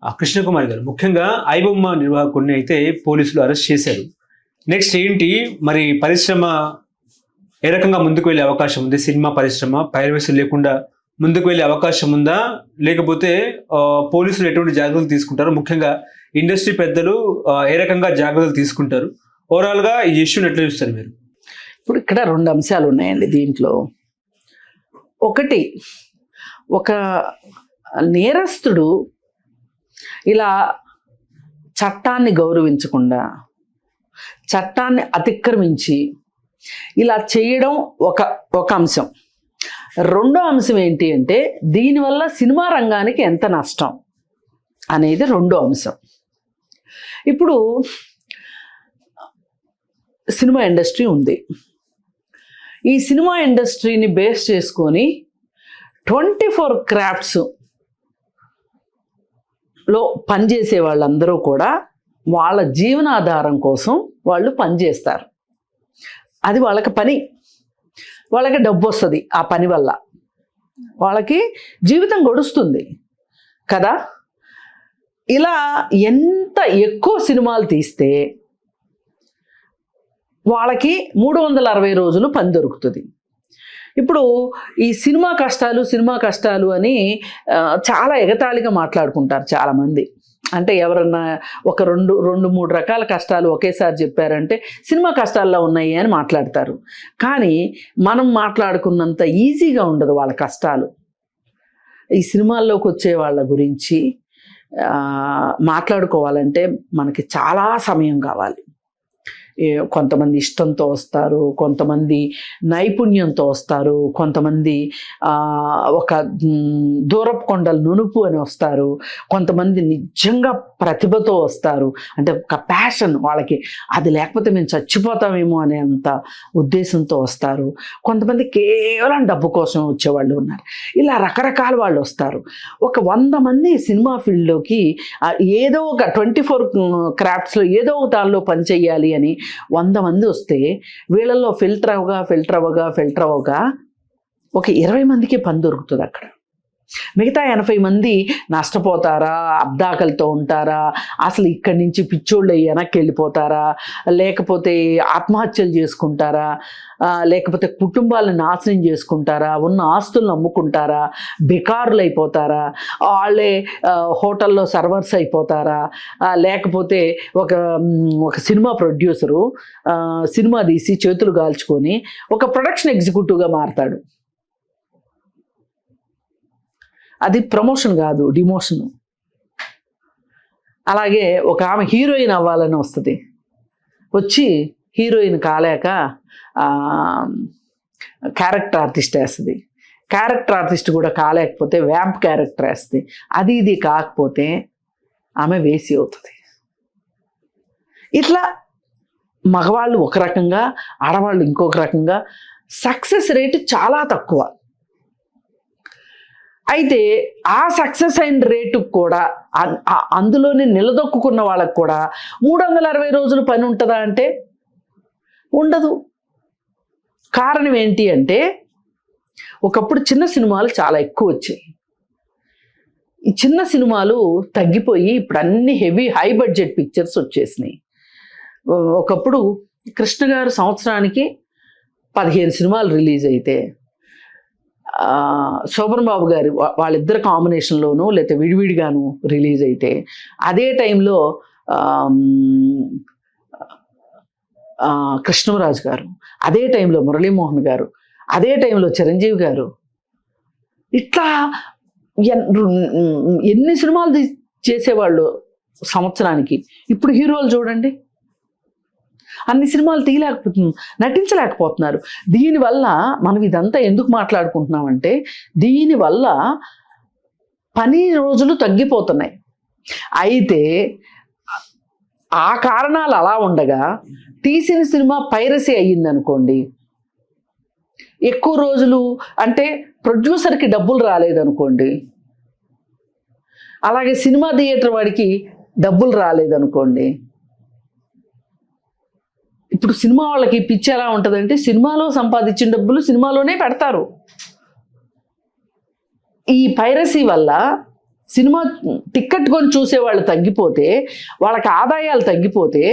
కృష్ణకుమారి గారు ముఖ్యంగా ఐబొమ్మ నిర్వాహకుడిని అయితే పోలీసులు అరెస్ట్ చేశారు. నెక్స్ట్ ఏంటి మరి పరిశ్రమ ఏ రకంగా ముందుకు వెళ్ళే అవకాశం ఉంది? సినిమా పరిశ్రమ పైరవీస్ లేకుండా ముందుకు వెళ్ళే అవకాశం ఉందా? లేకపోతే పోలీసులు ఎటువంటి జాగ్రత్తలు తీసుకుంటారు? ముఖ్యంగా ఇండస్ట్రీ పెద్దలు ఏ రకంగా జాగ్రత్తలు తీసుకుంటారు? ఓవరాల్గా ఈ ఇష్యూని ఎట్లా చూస్తారు మీరు? ఇప్పుడు ఇక్కడ 2 అంశాలు ఉన్నాయండి దీంట్లో. ఒకటి, ఒక నేరస్తుడు ఇలా చట్టాన్ని గౌరవించకుండా చట్టాన్ని అతిక్రమించి ఇలా చేయడం ఒక అంశం. రెండో అంశం ఏంటి అంటే దీనివల్ల సినిమా రంగానికి ఎంత నష్టం అనేది రెండో అంశం. ఇప్పుడు సినిమా ఇండస్ట్రీ ఉంది. ఈ సినిమా ఇండస్ట్రీని బేస్ చేసుకొని 24 క్రాఫ్ట్స్ లో పనిచేసే వాళ్ళందరూ కూడా వాళ్ళ జీవనాధారం కోసం వాళ్ళు పనిచేస్తారు. అది వాళ్ళకి పని, వాళ్ళకి డబ్బు వస్తుంది, ఆ పని వల్ల వాళ్ళకి జీవితం గడుస్తుంది కదా. ఇలా ఎంత ఎక్కువ సినిమాలు తీస్తే వాళ్ళకి 360 రోజులు పని దొరుకుతుంది. ఇప్పుడు ఈ సినిమా కష్టాలు అని చాలా ఎగతాళిగా మాట్లాడుకుంటారు చాలామంది. అంటే ఎవరన్నా ఒక 2-3 రకాల కష్టాలు ఒకేసారి చెప్పారంటే సినిమా కష్టాల్లో ఉన్నాయి అని మాట్లాడతారు. కానీ మనం మాట్లాడుకున్నంత ఈజీగా ఉండదు వాళ్ళ కష్టాలు. ఈ సినిమాల్లోకి వచ్చే వాళ్ళ గురించి మాట్లాడుకోవాలంటే మనకి చాలా సమయం కావాలి. కొంతమంది ఇష్టంతో వస్తారు, కొంతమంది నైపుణ్యంతో వస్తారు, కొంతమంది ఒక దూరపు కొండలు నునుపు అని వస్తారు, కొంతమంది నిజంగా ప్రతిభతో వస్తారు. అంటే ఒక ప్యాషన్ వాళ్ళకి, అది లేకపోతే మేము చచ్చిపోతామేమో అనే అంత ఉద్దేశంతో వస్తారు. కొంతమంది కేవలం డబ్బు కోసం వచ్చేవాళ్ళు ఉన్నారు. ఇలా రకరకాల వాళ్ళు వస్తారు. ఒక 100 మంది సినిమా ఫీల్డ్లోకి ఏదో ఒక 24 క్రాఫ్ట్స్లో ఏదో ఒక దానిలో పని చేయాలి అని 100 మంది వస్తే వీళ్ళల్లో ఫిల్టర్ అవ్వగా ఒక 20 మందికి పని దొరుకుతుంది అక్కడ. మిగతా 80 మంది నష్టపోతారా, అబ్దాకలతో ఉంటారా, అసలు ఇక్కడి నుంచి పిచ్చోళ్ళు వెనక్కి వెళ్ళిపోతారా, లేకపోతే ఆత్మహత్యలు చేసుకుంటారా, లేకపోతే కుటుంబాలను నాశనం చేసుకుంటారా, ఉన్న ఆస్తులను అమ్ముకుంటారా, బికారులు అయిపోతారా, వాళ్ళే హోటల్లో సర్వర్స్ అయిపోతారా, లేకపోతే ఒక సినిమా ప్రొడ్యూసరు సినిమా తీసి చేతులు కాల్చుకొని ఒక ప్రొడక్షన్ ఎగ్జిక్యూటివ్గా మారతాడు. అది ప్రమోషన్ కాదు, డిమోషన్. అలాగే ఒక ఆమె హీరోయిన్ అవ్వాలని వస్తుంది, వచ్చి హీరోయిన్ కాలేక క్యారెక్టర్ ఆర్టిస్ట్ వేస్తుంది. క్యారెక్టర్ ఆర్టిస్ట్ కూడా కాలేకపోతే వ్యాంప్ క్యారెక్టర్ వేస్తుంది. ఇది కాకపోతే ఆమె వేసి అవుతుంది. ఇట్లా మగవాళ్ళు ఒక రకంగా, ఆడవాళ్ళు ఇంకొక రకంగా. సక్సెస్ రేటు చాలా తక్కువ. అయితే ఆ సక్సెస్ అయిన రేటు కూడా అందులోనే నిలదొక్కున్న వాళ్ళకు కూడా 360 రోజులు పని ఉంటుందా అంటే ఉండదు. కారణం ఏంటి అంటే ఒకప్పుడు చిన్న సినిమాలు చాలా ఎక్కువ వచ్చాయి. ఈ చిన్న సినిమాలు తగ్గిపోయి ఇప్పుడు అన్ని హై బడ్జెట్ పిక్చర్స్ వచ్చేసినాయి. ఒకప్పుడు కృష్ణ గారు సంవత్సరానికి 15 సినిమాలు రిలీజ్ అయితే, శోభన్ బాబు గారు వాళ్ళిద్దరు కాంబినేషన్లోనూ లేకపోతే విడివిడిగాను రిలీజ్ అయితే, అదే టైంలో కృష్ణరాజు గారు, అదే టైంలో మురళీమోహన్ గారు, అదే టైంలో చిరంజీవి గారు, ఇట్లా ఎన్ని సినిమాలు చేసేవాళ్ళు సంవత్సరానికి. ఇప్పుడు హీరోలు చూడండి, అన్ని సినిమాలు నటించలేకపోతున్నారు. దీనివల్ల మనం ఇదంతా ఎందుకు మాట్లాడుకుంటున్నామంటే దీనివల్ల పని రోజులు తగ్గిపోతున్నాయి. అయితే ఆ కారణాలు అలా ఉండగా తీసిన సినిమా పైరసీ అయ్యిందనుకోండి, ఎక్కువ రోజులు అంటే ప్రొడ్యూసర్కి డబ్బులు రాలేదనుకోండి, అలాగే సినిమా థియేటర్ వాడికి డబ్బులు రాలేదనుకోండి, ఇప్పుడు సినిమా వాళ్ళకి పిచ్చి ఎలా ఉంటుందంటే సినిమాలో సంపాదించిన డబ్బులు సినిమాలోనే పెడతారు. ఈ పైరసీ వల్ల సినిమా టికెట్ కొని చూసే వాళ్ళు తగ్గిపోతే, వాళ్ళకి ఆదాయాలు తగ్గిపోతే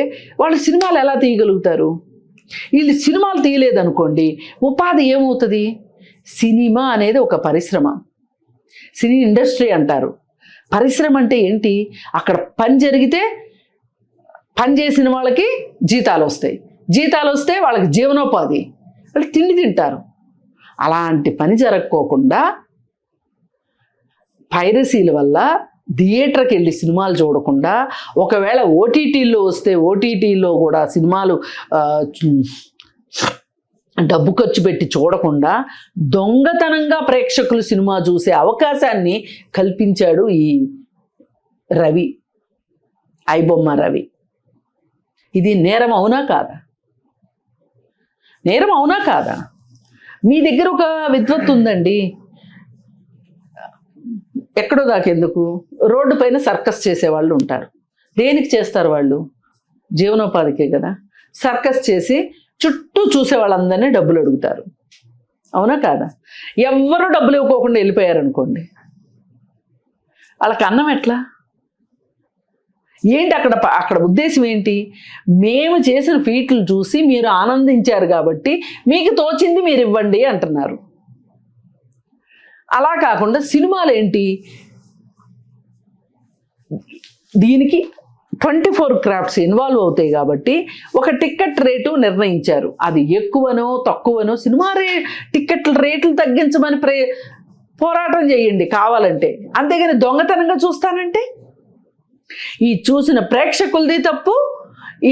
వాళ్ళు సినిమాలు ఎలా తీయగలుగుతారు? వీళ్ళు సినిమాలు తీయలేదనుకోండి, ఉపాధి ఏమవుతుంది? సినిమా అనేది ఒక పరిశ్రమ, సినీ ఇండస్ట్రీ అంటారు. పరిశ్రమ అంటే ఏంటి? అక్కడ పని జరిగితే పని చేసిన వాళ్ళకి జీతాలు వస్తాయి, జీతాలు వస్తే వాళ్ళకి జీవనోపాధి, వాళ్ళు తిండి తింటారు. అలాంటి పని జరగకోకుండా పైరసీల వల్ల థియేటర్కి వెళ్ళి సినిమాలు చూడకుండా, ఒకవేళ ఓటీటీల్లో వస్తే ఓటీటీలో కూడా సినిమాలు డబ్బు ఖర్చు పెట్టి చూడకుండా దొంగతనంగా ప్రేక్షకులు సినిమా చూసే అవకాశాన్ని కల్పించాడు ఈ రవి, ఐబొమ్మ రవి. ఇది నేరం అవునా కాదా? నేరం అవునా కాదా? మీ దగ్గర ఒక విద్వత్తు ఉందండి, ఎక్కడో దాకెందుకు? రోడ్డు పైన సర్కస్ చేసేవాళ్ళు ఉంటారు. దేనికి చేస్తారు వాళ్ళు? జీవనోపాధికే కదా. సర్కస్ చేసి చుట్టూ చూసే వాళ్ళందరినీ డబ్బులు అడుగుతారు, అవునా కాదా? ఎవ్వరూ డబ్బులు ఇవ్వకోకుండా వెళ్ళిపోయారనుకోండి, వాళ్ళకి అన్నం ఎట్లా? ఏంటి అక్కడ ఉద్దేశం ఏంటి? మేము చేసిన ఫీట్లు చూసి మీరు ఆనందించారు కాబట్టి మీకు తోచింది మీరు ఇవ్వండి అంటున్నారు. అలా కాకుండా సినిమాలు ఏంటి, దీనికి 24 క్రాఫ్ట్స్ ఇన్వాల్వ్ అవుతాయి కాబట్టి ఒక టికెట్ రేటు నిర్ణయించారు. అది ఎక్కువనో తక్కువనో సినిమా టికెట్ల రేట్లు తగ్గించమని పోరాటం చేయండి కావాలంటే, అంతేగాని దొంగతనంగా చూస్తానంటే ఈ చూసిన ప్రేక్షకులది తప్పు,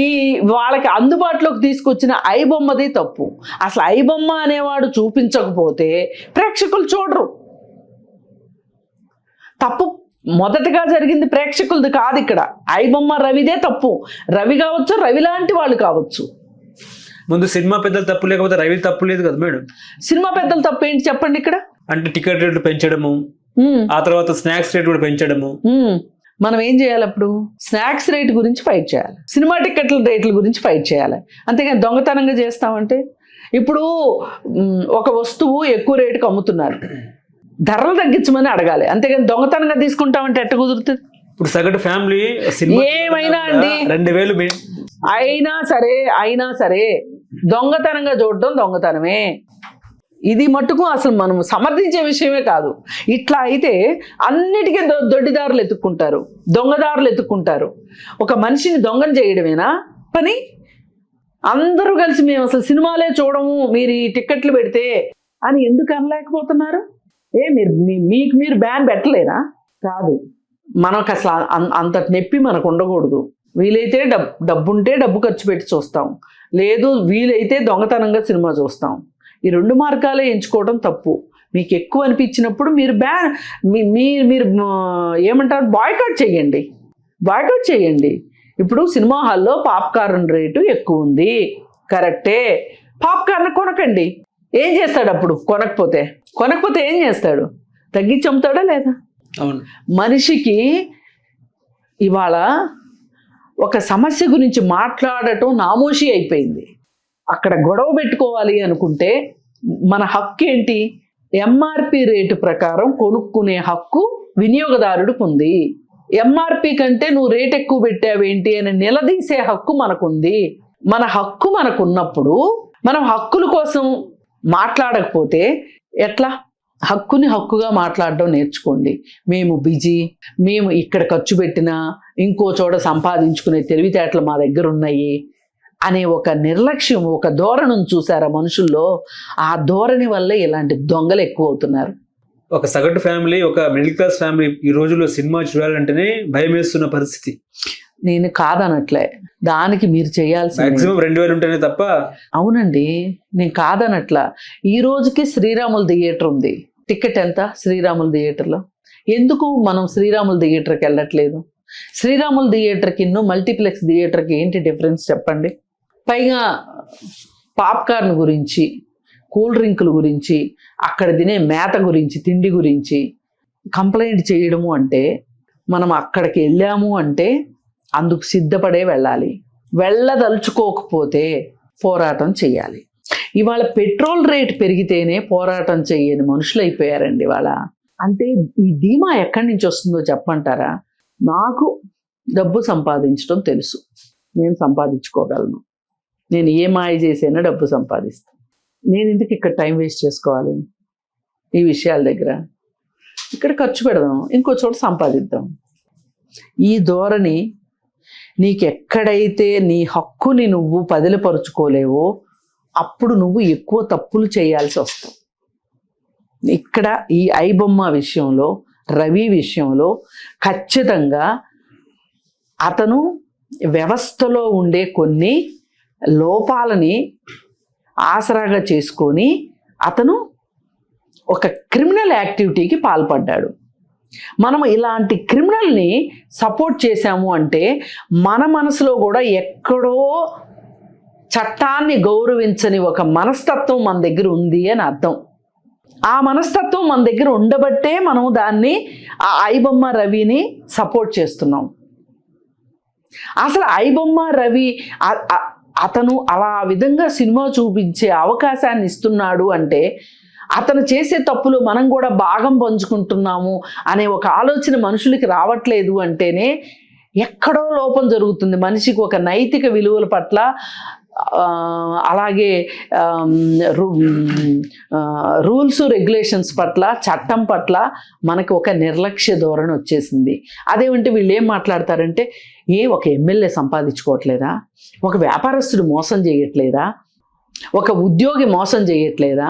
ఈ వాళ్ళకి అందుబాటులోకి తీసుకొచ్చిన ఐబొమ్మది తప్పు. అసలు ఐబొమ్మ అనేవాడు చూపించకపోతే ప్రేక్షకులు చూడరు. తప్పు మొదటగా జరిగింది ప్రేక్షకులది కాదు, ఇక్కడ ఐబొమ్మ రవిదే తప్పు. రవి కావచ్చు, రవి లాంటి వాళ్ళు కావచ్చు. ముందు సినిమా పెద్దలు తప్పు లేకపోతే రవి తప్పు లేదు కదా మేడం? సినిమా పెద్దలు తప్పు ఏంటి చెప్పండి ఇక్కడ? అంటే టికెట్ రేట్లు పెంచడము, ఆ తర్వాత స్నాక్స్ రేట్ కూడా పెంచడము. మనం ఏం చేయాలి అప్పుడు? స్నాక్స్ రేట్ గురించి ఫైట్ చేయాలి, సినిమా టికెట్ల రేట్ల గురించి ఫైట్ చేయాలి. అంతేగాని దొంగతనంగా చేస్తామంటే, ఇప్పుడు ఒక వస్తువు ఎక్కువ రేటుకి అమ్ముతున్నారు, ధరలు తగ్గించమని అడగాలి, అంతేగాని దొంగతనంగా తీసుకుంటామంటే ఎట్ట కుదురుతుంది? ఇప్పుడు సగటు ఫ్యామిలీ ఏమైనా అండి 2000 అయినా సరే దొంగతనంగా చూడడం దొంగతనమే. ఇది మట్టుకు అసలు మనం సమర్థించే విషయమే కాదు. ఇట్లా అయితే అన్నిటికీ దొడ్డిదారులు ఎత్తుక్కుంటారు, దొంగదారులు ఎత్తుక్కుంటారు. ఒక మనిషిని దొంగను చేయడమేనా పని? అందరూ కలిసి మేము అసలు సినిమాలే చూడము, మీరు ఈ టిక్కెట్లు పెడితే అని ఎందుకు అనలేకపోతున్నారు? మీకు మీరు బ్యాన్ పెట్టలేరా? కాదు, మనకు అసలు అంత నొప్పి మనకు ఉండకూడదు. వీలైతే డబ్బుంటే డబ్బు ఖర్చు పెట్టి చూస్తాం, లేదు వీలైతే దొంగతనంగా సినిమా చూస్తాం. ఈ 2 మార్గాలే ఎంచుకోవడం తప్పు. మీకు ఎక్కువ అనిపించినప్పుడు మీరు మీరు ఏమంటారు, బాయ్కాట్ చేయండి. ఇప్పుడు సినిమా హాల్లో పాప్కార్న్ రేటు ఎక్కువ ఉంది, కరెక్టే. పాప్కార్న్ కొనకండి. ఏం చేస్తాడు అప్పుడు? కొనకపోతే ఏం చేస్తాడు? తగ్గించి అమ్ముతాడా లేదా? అవును. మనిషికి ఇవాళ ఒక సమస్య గురించి మాట్లాడటం నామోషి అయిపోయింది. అక్కడ గొడవ పెట్టుకోవాలి అనుకుంటే మన హక్కు ఏంటి? ఎంఆర్పి రేటు ప్రకారం కొనుక్కునే హక్కు వినియోగదారుడికి ఉంది. ఎంఆర్పి కంటే నువ్వు రేట్ ఎక్కువ పెట్టావేంటి అని నిలదీసే హక్కు మనకుంది. మన హక్కు మనకున్నప్పుడు మనం హక్కుల కోసం మాట్లాడకపోతే ఎట్లా? హక్కుని హక్కుగా మాట్లాడడం నేర్చుకోండి. మేము బిజీ, మేము ఇక్కడ ఖర్చు పెట్టినా ఇంకో చోట సంపాదించుకునే తెలివితేటలు మా దగ్గర ఉన్నాయి అనే ఒక నిర్లక్ష్యం, ఒక ధోరణిని చూసారా మనుషుల్లో? ఆ ధోరణి వల్లే ఇలాంటి దొంగలు ఎక్కువ అవుతున్నారు. ఒక సగటు ఫ్యామిలీ, ఒక మిడిల్ క్లాస్ ఫ్యామిలీ ఈ రోజుల్లో సినిమా చూడాలంటేనే భయం వేస్తున్న పరిస్థితి. నేను కాదనట్లే, దానికి మీరు చేయాల్సిన మాక్సిమం 2000 ఉంటేనే తప్ప. అవునండి, నేను కాదనట్లా. ఈ రోజుకి శ్రీరాముల థియేటర్ ఉంది. టికెట్ ఎంత శ్రీరాముల థియేటర్లో? ఎందుకు మనం శ్రీరాముల థియేటర్కి వెళ్ళట్లేదు? శ్రీరాముల థియేటర్కి మల్టీప్లెక్స్ థియేటర్కి ఏంటి డిఫరెన్స్ చెప్పండి? పైగా పాప్కార్న్ గురించి, కూల్ డ్రింకుల గురించి, అక్కడ తినే మేత గురించి, తిండి గురించి కంప్లైంట్ చేయడము అంటే, మనం అక్కడికి వెళ్ళాము అంటే అందుకు సిద్ధపడే వెళ్ళాలి. వెళ్ళదలుచుకోకపోతే పోరాటం చేయాలి. ఇవాళ పెట్రోల్ రేట్ పెరిగితేనే పోరాటం చేయని మనుషులు అయిపోయారండి. ఇవాళ అంటే ఈ ధీమా ఎక్కడి నుంచి వస్తుందో చెప్పంటారా? నాకు డబ్బు సంపాదించడం తెలుసు, నేను సంపాదించుకోగలను, నేను ఏ మాయ చేసైనా డబ్బు సంపాదిస్తాను, నేను ఎందుకు ఇక్కడ టైం వేస్ట్ చేసుకోవాలి ఈ విషయాల దగ్గర, ఇక్కడ ఖర్చు పెడదాం, ఇంకో చోట సంపాదిద్దాం. ఈ ధోరణి నీకెక్కడైతే నీ హక్కుని నువ్వు పదిలపరుచుకోలేవో అప్పుడు నువ్వు ఎక్కువ తప్పులు చేయాల్సి వస్తావు. ఇక్కడ ఈ ఐబొమ్మ విషయంలో, రవి విషయంలో ఖచ్చితంగా అతను వ్యవస్థలో ఉండే కొన్ని లోపాలని ఆసరాగా చేసుకొని అతను ఒక క్రిమినల్ యాక్టివిటీకి పాల్పడ్డాడు. మనం ఇలాంటి క్రిమినల్ని సపోర్ట్ చేశాము అంటే మన మనసులో కూడా ఎక్కడో చట్టాన్ని గౌరవించని ఒక మనస్తత్వం మన దగ్గర ఉంది అని అర్థం. ఆ మనస్తత్వం మన దగ్గర ఉండబట్టే మనం దాన్ని, ఆ ఐబొమ్మ రవిని సపోర్ట్ చేస్తున్నాం. అసలు ఐబొమ్మ రవి అతను అలా విధంగా సినిమా చూపించే అవకాశాన్ని ఇస్తున్నాడు అంటే అతను చేసే తప్పులు మనం కూడా భాగం పంచుకుంటున్నాము అనే ఒక ఆలోచన మనుషులకి రావట్లేదు అంటేనే ఎక్కడో లోపం జరుగుతుంది. మనిషికి ఒక నైతిక విలువల పట్ల, అలాగే రూల్స్ రెగ్యులేషన్స్ పట్ల, చట్టం పట్ల మనకి ఒక నిర్లక్ష్య ధోరణి వచ్చేసింది. అదేమంటే వీళ్ళు ఏం మాట్లాడతారంటే, ఒక ఎమ్మెల్యే సంపాదించుకోవట్లేదా, ఒక వ్యాపారస్తుడు మోసం చేయట్లేదా, ఒక ఉద్యోగి మోసం చేయట్లేదా,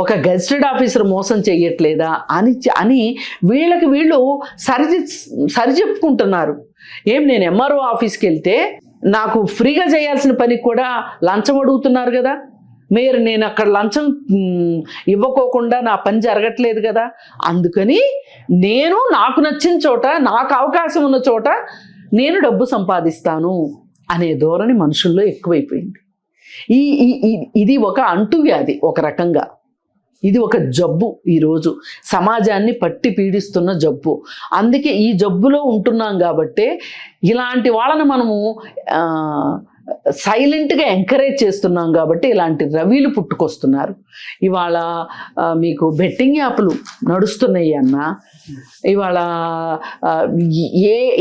ఒక గెజిటెడ్ ఆఫీసర్ మోసం చేయట్లేదా అని వీళ్ళకి వీళ్ళు సరిచెప్పుకుంటున్నారు. నేను ఎంఆర్ఓ ఆఫీస్కి వెళ్తే నాకు ఫ్రీగా చేయాల్సిన పని కూడా లంచం అడుగుతున్నారు కదా, నేను అక్కడ లంచం ఇవ్వకోకుండా నా పని జరగట్లేదు కదా, అందుకని నాకు నచ్చిన చోట, నాకు అవకాశం ఉన్న చోట నేను డబ్బు సంపాదిస్తాను అనే ధోరణి మనుషుల్లో ఎక్కువైపోయింది. ఇది ఒక అంటువ్యాధి, ఒక రకంగా ఇది ఒక జబ్బు, ఈరోజు సమాజాన్ని పట్టి పీడిస్తున్న జబ్బు. అందుకే ఈ జబ్బులో ఉంటున్నాం కాబట్టే ఇలాంటి వాళ్ళని మనము సైలెంట్గా ఎంకరేజ్ చేస్తున్నాం కాబట్టి ఇలాంటి రవిలు పుట్టుకొస్తున్నారు. ఇవాళ మీకు బెట్టింగ్ యాప్లు నడుస్తున్నాయి అన్న, ఇవాళ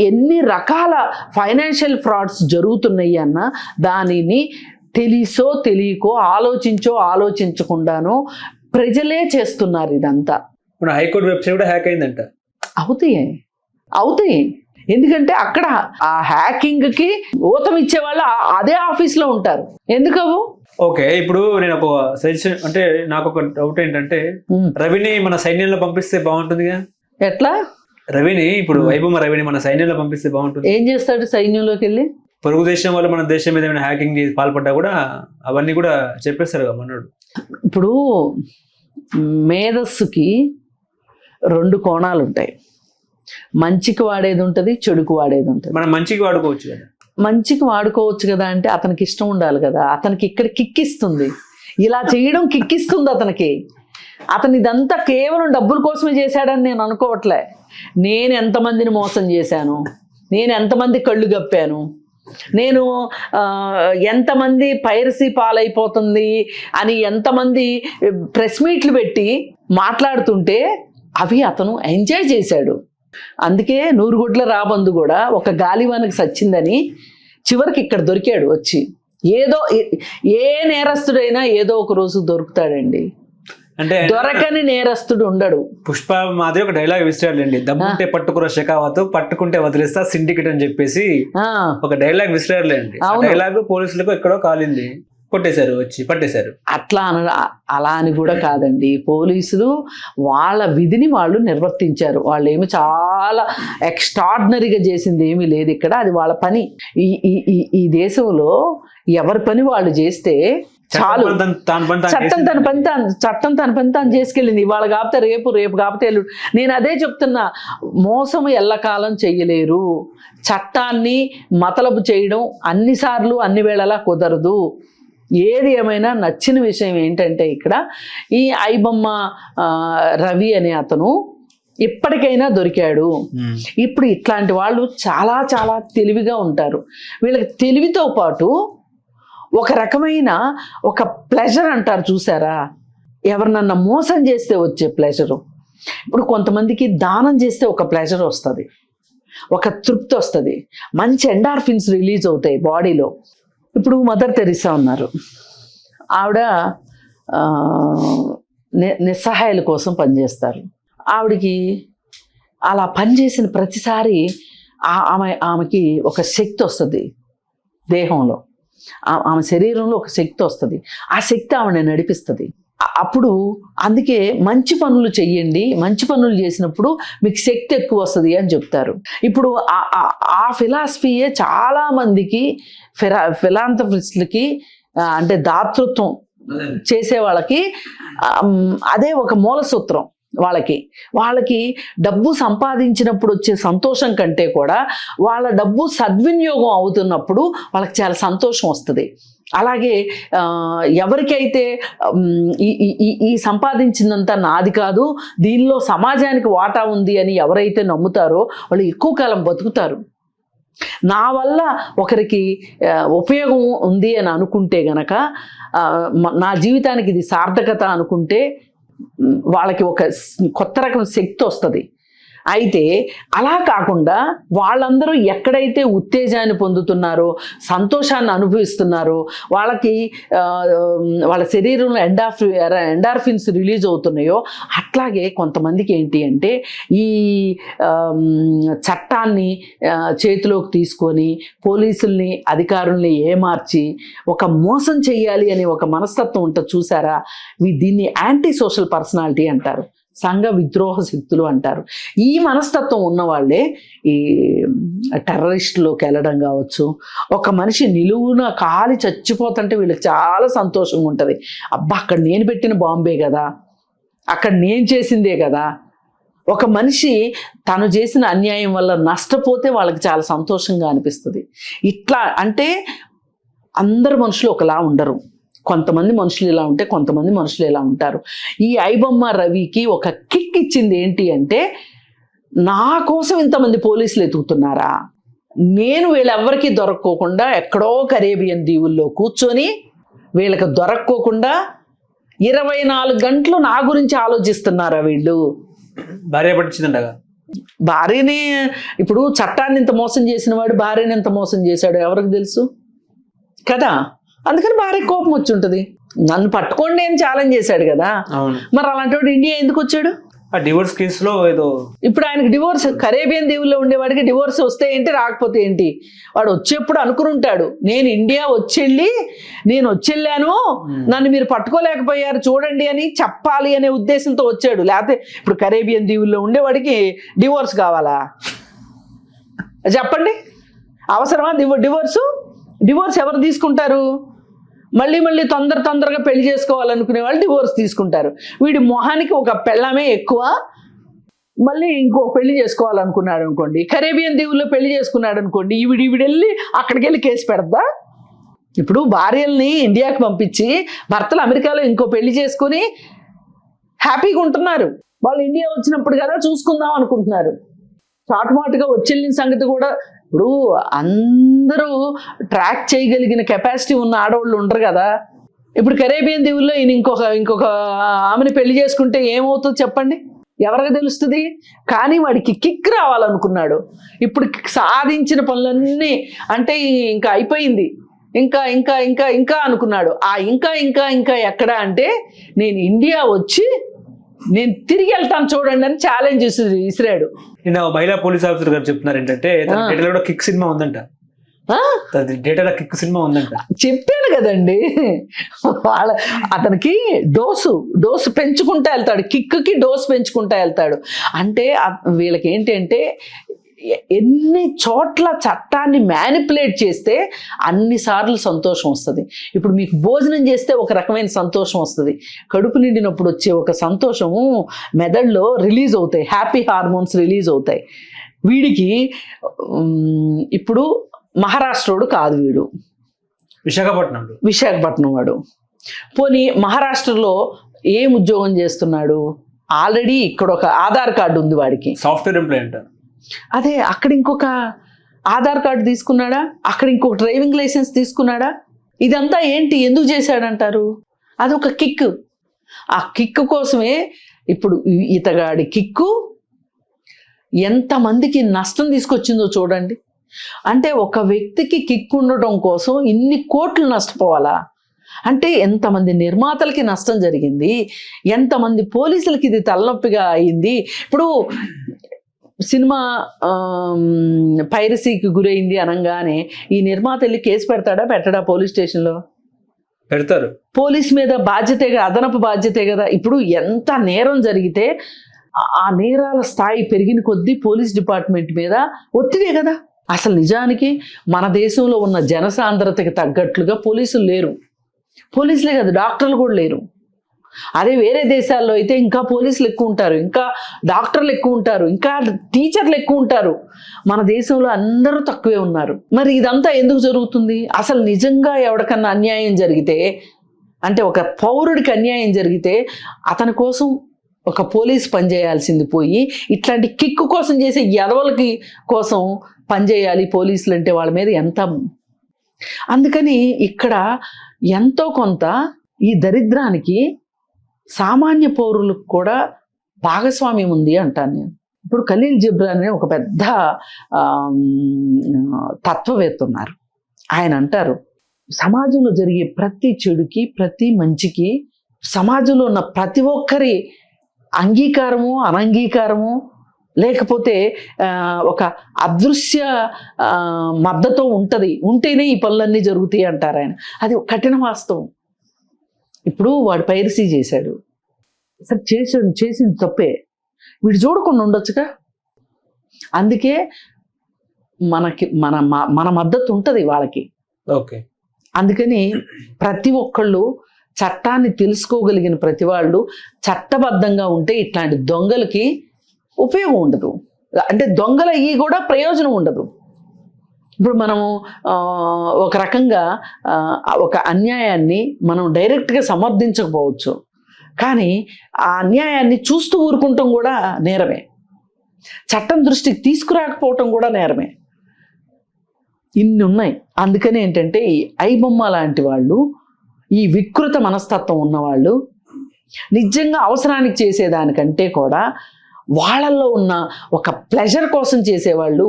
ఎన్ని రకాల ఫైనాన్షియల్ ఫ్రాడ్స్ జరుగుతున్నాయి అన్న, దానిని తెలిసో తెలియకో, ఆలోచించకుండానో ప్రజలే చేస్తున్నారు ఇదంతా. హైకోర్టు వెబ్సైట్ కూడా హ్యాక్ అయిందంట. అవుతాయి ఎందుకంటే అక్కడ ఆ హ్యాకింగ్కి ఊతం ఇచ్చే వాళ్ళు అదే ఆఫీస్లో ఉంటారు. ఎందుకవు? ఓకే, ఇప్పుడు నేను ఒక సజెషన్, అంటే నాకు ఒక డౌట్ ఏంటంటే, రవిని మన సైన్యంలో పంపిస్తే బాగుంటుందిగా. ఎట్లా? రవిని ఇప్పుడు ఐబొమ్మ రవిని మన సైన్యంలో పంపిస్తే బాగుంటుంది. ఏం చేస్తాడు సైన్యంలోకి వెళ్ళి? పొరుగు దేశం వాళ్ళు మన దేశం మీద ఏమైనా హ్యాకింగ్ పాల్పడ్డా కూడా అవన్నీ కూడా చెప్పేస్తారు కదా మనోడు. ఇప్పుడు మేధస్సుకి 2 కోణాలు ఉంటాయి. మంచికి వాడేది ఉంటుంది, చెడుకు వాడేది ఉంటుంది. మనం మంచికి వాడుకోవచ్చు కదా. మంచికి వాడుకోవచ్చు కదా అంటే అతనికి ఇష్టం ఉండాలి కదా. అతనికి ఇక్కడ కిక్కిస్తుంది, ఇలా చేయడం కిక్కిస్తుంది అతనికి. అతను ఇదంతా కేవలం డబ్బుల కోసమే చేశాడని నేను అనుకోవట్లే. నేను ఎంతమందిని మోసం చేశాను, నేను ఎంతమంది కళ్ళు గప్పాను, నేను ఎంతమంది పైరసీ పాలైపోతుంది అని ఎంతమంది ప్రెస్ మీట్లు పెట్టి మాట్లాడుతుంటే అవి అతను ఎంజాయ్ చేశాడు. అందుకే 100 గుడ్ల రాబందు కూడా ఒక గాలివానకి సచ్చిందని చివరికి ఇక్కడ దొరికాడు వచ్చి. ఏ నేరస్తుడైనా ఏదో ఒక రోజు దొరుకుతాడండి, అంటే దొరకని నేరస్తుడు ఉండడు. పుష్ప మాదిరి ఒక డైలాగ్ విసిరాడండి, దమ్ముంటే పట్టుకురా షెకావత్, పట్టుకుంటే వదిలేస్తా సిండికేట్ అని చెప్పేసి ఒక డైలాగ్ విసిరాడులేండి. డైలాగ్ పోలీసులకు ఎక్కడో కాలింది, కొట్టేశారు, వచ్చి పట్టేశారు. అలా అని కూడా కాదండి, పోలీసులు వాళ్ళ విధిని వాళ్ళు నిర్వర్తించారు. వాళ్ళు ఏమి చాలా ఎక్స్ట్రాడినరీగా చేసింది ఏమీ లేదు ఇక్కడ, అది వాళ్ళ పని. ఈ దేశంలో ఎవరి పని వాళ్ళు చేస్తే చాలు. చట్టం తన పని తాను చేసుకెళ్ళింది. ఇవాళ కాకపోతే రేపు కాకపోతే ఎల్లుండి. నేను అదే చెప్తున్నా, మోసం ఎల్లకాలం చెయ్యలేరు. చట్టాన్ని మతలబు చేయడం అన్నిసార్లు అన్ని వేళలా కుదరదు. ఏది ఏమైనా నచ్చిన విషయం ఏంటంటే ఇక్కడ ఈ ఐబొమ్మ రవి అనే అతను ఇప్పటికైనా దొరికాడు. ఇప్పుడు ఇట్లాంటి వాళ్ళు చాలా చాలా తెలివిగా ఉంటారు. వీళ్ళకి తెలివితో పాటు ఒక రకమైన ఒక ప్లెజర్ అంటారు చూసారా, ఎవరినన్నా మోసం చేస్తే వచ్చే ప్లెజరు, ఇప్పుడు కొంతమందికి దానం చేస్తే ఒక ప్లెజర్ వస్తుంది, ఒక తృప్తి వస్తుంది, మంచి ఎండార్ఫిన్స్ రిలీజ్ అవుతాయి బాడీలో. ఇప్పుడు మదర్ తెరిసా ఉన్నారు, ఆవిడ నిస్సహాయాల కోసం పనిచేస్తారు. ఆవిడకి అలా పనిచేసిన ప్రతిసారి ఆమెకి ఒక శక్తి వస్తుంది దేహంలో, ఆమె శరీరంలో ఒక శక్తి వస్తుంది. ఆ శక్తి ఆవిడని నడిపిస్తుంది. అప్పుడు అందుకే మంచి పనులు చెయ్యండి, మంచి పనులు చేసినప్పుడు మీకు శక్తి ఎక్కువ వస్తుంది అని చెప్తారు. ఇప్పుడు ఆ ఫిలాసఫీయే చాలామందికి ఫిలాంథ్రపిస్టులకి అంటే దాతృత్వం చేసే వాళ్ళకి అదే ఒక మూల సూత్రం. వాళ్ళకి డబ్బు సంపాదించినప్పుడు వచ్చే సంతోషం కంటే కూడా వాళ్ళ డబ్బు సద్వినియోగం అవుతున్నప్పుడు వాళ్ళకి చాలా సంతోషం వస్తుంది. అలాగే ఎవరికైతే ఈ సంపాదించిందంతా నాది కాదు, దీనిలో సమాజానికి వాటా ఉంది అని ఎవరైతే నమ్ముతారో వాళ్ళు ఎక్కువ కాలం బతుకుతారు. నా వల్ల ఒకరికి ఉపయోగం ఉంది అని అనుకుంటే గనక, నా జీవితానికి ఇది సార్థకత అనుకుంటే వాళ్ళకి ఒక కొత్త రకం శక్తి వస్తుంది. అయితే అలా కాకుండా వాళ్ళందరూ ఎక్కడైతే ఉత్తేజాన్ని పొందుతున్నారో, సంతోషాన్ని అనుభవిస్తున్నారో, వాళ్ళకి వాళ్ళ శరీరంలో ఎండార్ఫిన్స్ రిలీజ్ అవుతున్నాయో, అట్లాగే కొంతమందికి ఏంటి అంటే ఈ చట్టాన్ని చేతిలోకి తీసుకొని పోలీసుల్ని అధికారుల్ని ఏమార్చి ఒక మోసం చెయ్యాలి అనే ఒక మనస్తత్వం ఉంటుంది చూసారా, దీన్ని యాంటీ సోషల్ పర్సనాలిటీ అంటారు, సంఘ విద్రోహ శక్తులు అంటారు. ఈ మనస్తత్వం ఉన్నవాళ్లే ఈ టెర్రరిస్టులోకి వెళ్ళడం కావచ్చు. ఒక మనిషి నిలువున కాలి చచ్చిపోతుంటే వీళ్ళకి చాలా సంతోషంగా ఉంటుంది. అబ్బా, అక్కడ నేను పెట్టిన బాంబే కదా, అక్కడ నేను చేసిందే కదా. ఒక మనిషి తను చేసిన అన్యాయం వల్ల నష్టపోతే వాళ్ళకి చాలా సంతోషంగా అనిపిస్తుంది. ఇట్లా అంటే అందరు మనుషులు ఒకలా ఉండరు. కొంతమంది మనుషులు ఇలా ఉంటే కొంతమంది మనుషులు ఇలా ఉంటారు. ఈ ఐబొమ్మ రవికి ఒక కిక్ ఇచ్చింది ఏంటి అంటే, నా కోసం ఇంతమంది పోలీసులు ఎతుకుతున్నారా, నేను వీళ్ళెవ్వరికీ దొరక్కోకుండా ఎక్కడో కరేబియన్ దీవుల్లో కూర్చొని వీళ్ళకి దొరక్కోకుండా 24 గంటలు నా గురించి ఆలోచిస్తున్నారా వీళ్ళు. భార్య పట్టించిందంటగా, భార్యని ఇప్పుడు చట్టాన్ని ఇంత మోసం చేసిన వాడు భార్యని ఎంత మోసం చేశాడు ఎవరికి తెలుసు కదా. అందుకని భార్య కోపం వచ్చి ఉంటుంది. నన్ను పట్టుకోండి అని ఛాలెంజ్ చేశాడు కదా. మరి అలాంటి వాడు ఇండియా ఎందుకు వచ్చాడు? ఆ డివోర్స్ కేసులో ఏదో ఇప్పుడు ఆయనకి డివోర్స్, కరేబియన్ దీవుల్లో ఉండేవాడికి డివోర్స్ వస్తే ఏంటి, రాకపోతే ఏంటి, వాడు వచ్చేప్పుడు అనుకుని ఉంటాడు, నేను ఇండియా నేను వచ్చెళ్ళాను, నన్ను మీరు పట్టుకోలేకపోయారు చూడండి అని చెప్పాలి అనే ఉద్దేశంతో వచ్చాడు. లేకపోతే ఇప్పుడు కరేబియన్ దీవుల్లో ఉండేవాడికి డివోర్స్ కావాలా చెప్పండి? అవసరమా డివోర్స్ ఎవరు తీసుకుంటారు? మళ్ళీ తొందరగా పెళ్లి చేసుకోవాలనుకునే వాళ్ళు డివోర్స్ తీసుకుంటారు. వీడి మొహానికి ఒక పెళ్ళమే ఎక్కువ, మళ్ళీ ఇంకో పెళ్లి చేసుకోవాలనుకున్నాడు అనుకోండి, కరేబియన్ దీవుల్లో పెళ్లి చేసుకున్నాడు అనుకోండి, ఈవిడి వెళ్ళి అక్కడికి వెళ్ళి కేసు పెడద్దా? ఇప్పుడు భార్యల్ని ఇండియాకి పంపించి భర్తలు అమెరికాలో ఇంకో పెళ్లి చేసుకుని హ్యాపీగా ఉంటున్నారు. వాళ్ళు ఇండియా వచ్చినప్పుడు కదా చూసుకుందాం అనుకుంటున్నారు. చాటుమాటుగా వచ్చేళ్ళిన సంగతి కూడా ఇప్పుడు అందరూ ట్రాక్ చేయగలిగిన కెపాసిటీ ఉన్న ఆడవాళ్ళు ఉండరు కదా. ఇప్పుడు కరేబియన్ దీవుల్లో ఈయన ఇంకొక ఆమెను పెళ్లి చేసుకుంటే ఏమవుతుందో చెప్పండి, ఎవరికి తెలుస్తుంది? కానీ వాడికి కిక్ రావాలనుకున్నాడు. ఇప్పుడు సాధించిన పనులన్నీ అంటే ఇంకా అయిపోయింది, ఇంకా అనుకున్నాడు. ఆ ఇంకా ఎక్కడ అంటే, నేను ఇండియా వచ్చి నేను తిరిగి వెళ్తాను చూడండి అని ఛాలెంజ్ విసిరాడు. నిన్న మహిళా పోలీస్ ఆఫీసర్ గారు చెప్తున్నారు ఏంటంటే, డేటాలో కిక్ సినిమా ఉందంట, డేటాలో కిక్ సినిమా ఉందంట. చెప్పాను కదండి, అతనికి డోసు పెంచుకుంటా వెళ్తాడు, కిక్కి డోసు పెంచుకుంటా వెళ్తాడు. అంటే వీళ్ళకి ఏంటంటే ఎన్ని చోట్ల చట్టాన్ని మ్యానిపులేట్ చేస్తే అన్నిసార్లు సంతోషం వస్తుంది. ఇప్పుడు మీకు భోజనం చేస్తే ఒక రకమైన సంతోషం వస్తుంది, కడుపు నిండినప్పుడు వచ్చే ఒక సంతోషము మెదడులో రిలీజ్ అవుతాయి, హ్యాపీ హార్మోన్స్ రిలీజ్ అవుతాయి. వీడికి ఇప్పుడు మహారాష్ట్రోడు కాదు, వీడు విశాఖపట్నం వాడు. పోనీ మహారాష్ట్రలో ఏం ఉద్యోగం చేస్తున్నాడు? ఆల్రెడీ ఇక్కడ ఒక ఆధార్ కార్డు ఉంది వాడికి, సాఫ్ట్వేర్ ఎంప్లాయ్ అంట. అదే అక్కడ ఇంకొక ఆధార్ కార్డు తీసుకున్నాడా, అక్కడ ఇంకొక డ్రైవింగ్ లైసెన్స్ తీసుకున్నాడా? ఇదంతా ఏంటి, ఎందుకు చేశాడంటారు? అదొక కిక్. ఆ కిక్ కోసమే ఇప్పుడు ఇతగాడి కిక్కు ఎంతమందికి నష్టం తీసుకొచ్చిందో చూడండి. అంటే ఒక వ్యక్తికి కిక్ ఉండటం కోసం ఇన్ని కోట్లు నష్టపోవాలా అంటే ఎంతమంది నిర్మాతలకి నష్టం జరిగింది, ఎంతమంది పోలీసులకి ఇది తలనొప్పిగా అయింది. ఇప్పుడు సినిమా పైరసీకి గురైంది అనగానే ఈ నిర్మాత వెళ్ళి కేసు పెడతాడా పెట్టడా? పోలీస్ స్టేషన్లో పెడతారు. పోలీస్ మీద బాధ్యతే కదా, అదనపు బాధ్యతే కదా. ఇప్పుడు ఎంత నేరం జరిగితే ఆ నేరాల స్థాయి పెరిగిన కొద్దీ పోలీస్ డిపార్ట్మెంట్ మీద ఒత్తిడే కదా. అసలు నిజానికి మన దేశంలో ఉన్న జనసాంద్రతకి తగ్గట్లుగా పోలీసులు లేరు. పోలీసులే కదా, డాక్టర్లు కూడా లేరు. అదే వేరే దేశాల్లో అయితే ఇంకా పోలీసులు ఎక్కువ ఉంటారు, ఇంకా డాక్టర్లు ఎక్కువ ఉంటారు, ఇంకా టీచర్లు ఎక్కువ ఉంటారు. మన దేశంలో అందరూ తక్కువే ఉన్నారు. మరి ఇదంతా ఎందుకు జరుగుతుంది? అసలు నిజంగా ఎవరికన్నా అన్యాయం జరిగితే, అంటే ఒక పౌరుడికి అన్యాయం జరిగితే అతని కోసం ఒక పోలీస్ పనిచేయాల్సింది పోయి ఇట్లాంటి కిక్కు కోసం చేసే ఎదవలకి కోసం పనిచేయాలి పోలీసులు అంటే వాళ్ళ మీద ఎంత. అందుకని ఇక్కడ ఎంతో కొంత ఈ దరిద్రానికి సామాన్య పౌరులకు కూడా భాగస్వామ్యం ఉంది అంటాను నేను. ఇప్పుడు ఖలీల్ జిబ్రాన్ అనే ఒక పెద్ద తత్వవేత్త ఉన్నారు. ఆయన అంటారు, సమాజంలో జరిగే ప్రతి చెడుకి ప్రతి మంచికి సమాజంలో ఉన్న ప్రతి ఒక్కరి అంగీకారము అనంగీకారము లేకపోతే ఒక అదృశ్య మద్దతు ఉంటుంది, ఉంటేనే ఈ పనులన్నీ జరుగుతాయి అంటారు ఆయన. అది కఠిన వాస్తవం. ఇప్పుడు వాడు పైరసీ చేశాడు, సరే చేసింది తప్పే, వీడు చూడకుండా ఉండొచ్చుగా. అందుకే మనకి మన మద్దతు ఉంటుంది వాళ్ళకి. ఓకే. అందుకని ప్రతి ఒక్కళ్ళు చట్టాన్ని తెలుసుకోగలిగిన ప్రతి వాళ్ళు చట్టబద్ధంగా ఉంటే ఇట్లాంటి దొంగలకి ఉపయోగం ఉండదు. అంటే దొంగలు అయ్యి కూడా ప్రయోజనం ఉండదు. ఇప్పుడు మనము ఒక రకంగా ఒక అన్యాయాన్ని మనం డైరెక్ట్గా సమర్థించకపోవచ్చు, కానీ ఆ అన్యాయాన్ని చూస్తూ ఊరుకుంటాం కూడా నేరమే. చట్టం దృష్టికి తీసుకురాకపోవటం కూడా నేరమే. ఇన్ని ఉన్నాయి. అందుకని ఏంటంటే ఈ ఐబొమ్మ లాంటి వాళ్ళు, ఈ వికృత మనస్తత్వం ఉన్నవాళ్ళు నిజంగా అవసరానికి చేసేదానికంటే కూడా వాళ్ళల్లో ఉన్న ఒక ప్లెజర్ కోసం చేసేవాళ్ళు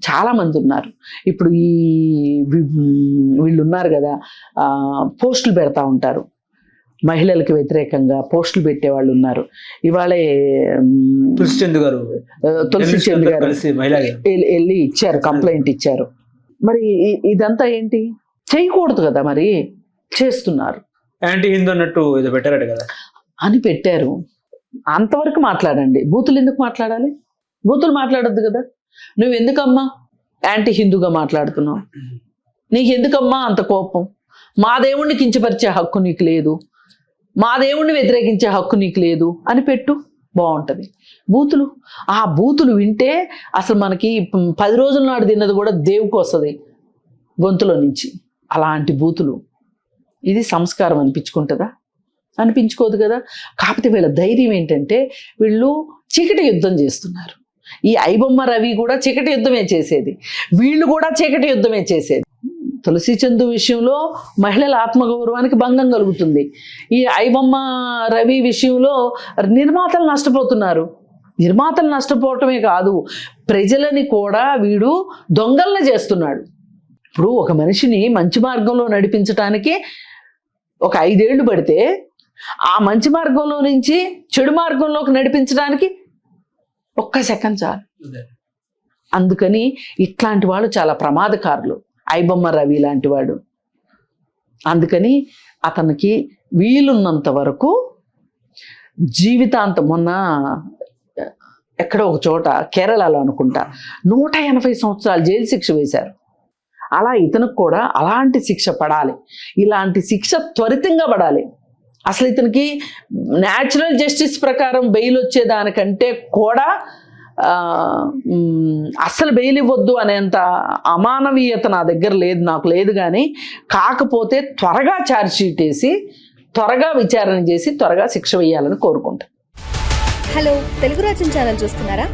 చాలామంది ఉన్నారు. ఇప్పుడు ఈ వీళ్ళు ఉన్నారు కదా, పోస్టులు పెడతా ఉంటారు, మహిళలకు వ్యతిరేకంగా పోస్టులు పెట్టేవాళ్ళు ఉన్నారు. ఇవాళే తులసి చంద్ గారు వెళ్ళి ఇచ్చారు, కంప్లైంట్ ఇచ్చారు. మరి ఇదంతా ఏంటి? చేయకూడదు కదా, మరి చేస్తున్నారు. యాంటీ హిందూ అన్నట్టు ఏదో పెట్టారట కదా అని పెట్టారు. అంతవరకు మాట్లాడండి, బూతులు ఎందుకు మాట్లాడాలి? బూతులు మాట్లాడొద్దు కదా. నువ్వు ఎందుకమ్మా యాంటీ హిందూగా మాట్లాడుతున్నావు? నీకు ఎందుకమ్మా అంత కోపం? మా దేవుణ్ణి కించపరిచే హక్కు నీకు లేదు, మా దేవుణ్ణి వ్యతిరేకించే హక్కు నీకు లేదు అని పెట్టు, బాగుంటుంది. బూతులు, ఆ బూతులు వింటే అసలు మనకి 10 రోజుల నాడు తిన్నది కూడా దేవుకు వస్తుంది గొంతులో నుంచి. అలాంటి బూతులు, ఇది సంస్కారం అనిపించుకుంటుందా? అనిపించుకోదు కదా. కాకపోతే వీళ్ళ ధైర్యం ఏంటంటే వీళ్ళు చీకటి యుద్ధం చేస్తున్నారు. ఈ ఐబొమ్మ రవి కూడా చీకటి యుద్ధమే చేసేది, వీళ్ళు కూడా చీకటి యుద్ధమే చేసేది. తులసి చందు విషయంలో మహిళల ఆత్మగౌరవానికి భంగం కలుగుతుంది. ఈ ఐబొమ్మ రవి విషయంలో నిర్మాతలు నష్టపోతున్నారు. నిర్మాతలు నష్టపోవటమే కాదు, ప్రజలని కూడా వీడు దొంగల్ని చేస్తున్నాడు. ఇప్పుడు ఒక మనిషిని మంచి మార్గంలో నడిపించడానికి ఒక 5 ఏళ్ళు పడితే ఆ మంచి మార్గంలో నుంచి చెడు మార్గంలోకి నడిపించడానికి 1 సెకండ్ చాలు. అందుకని ఇట్లాంటి వాళ్ళు చాలా ప్రమాదకారులు, ఐబొమ్మ రవి లాంటి వాడు. అందుకని అతనికి వీలున్నంత వరకు జీవితాంతం, మొన్న ఎక్కడో ఒక చోట కేరళలో అనుకుంటా 180 సంవత్సరాలు జైలు శిక్ష వేశారు. అలా ఇతనికి కూడా అలాంటి శిక్ష పడాలి, ఇలాంటి శిక్ష త్వరితంగా పడాలి. అసలు ఇతనికి న్యాచురల్ జస్టిస్ ప్రకారం బెయిల్ వచ్చేదానికంటే కూడా అస్సలు బెయిల్ ఇవ్వద్దు అనేంత అమానవీయత నా దగ్గర లేదు, నాకు లేదు. కానీ కాకపోతే త్వరగా ఛార్జ్ షీట్ వేసి త్వరగా విచారణ చేసి త్వరగా శిక్ష వేయాలని కోరుకుంటాను. హలో, తెలుగు రాజ్యం ఛానల్ చూస్తున్నారా?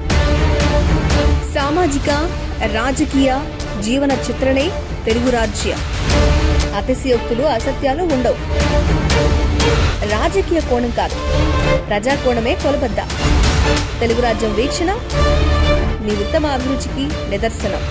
సామాజిక రాజకీయ జీవన చిత్రణే తెలుగు రాజ్యం. అతిశయోక్తులు అసత్యాలు ఉండవు. రాజకీయ కోణం కాదు, ప్రజా కోణమే కొలబద్ద. తెలుగు రాజ్యం వీక్షణ మీ ఉత్తమ అభిరుచికి నిదర్శనం.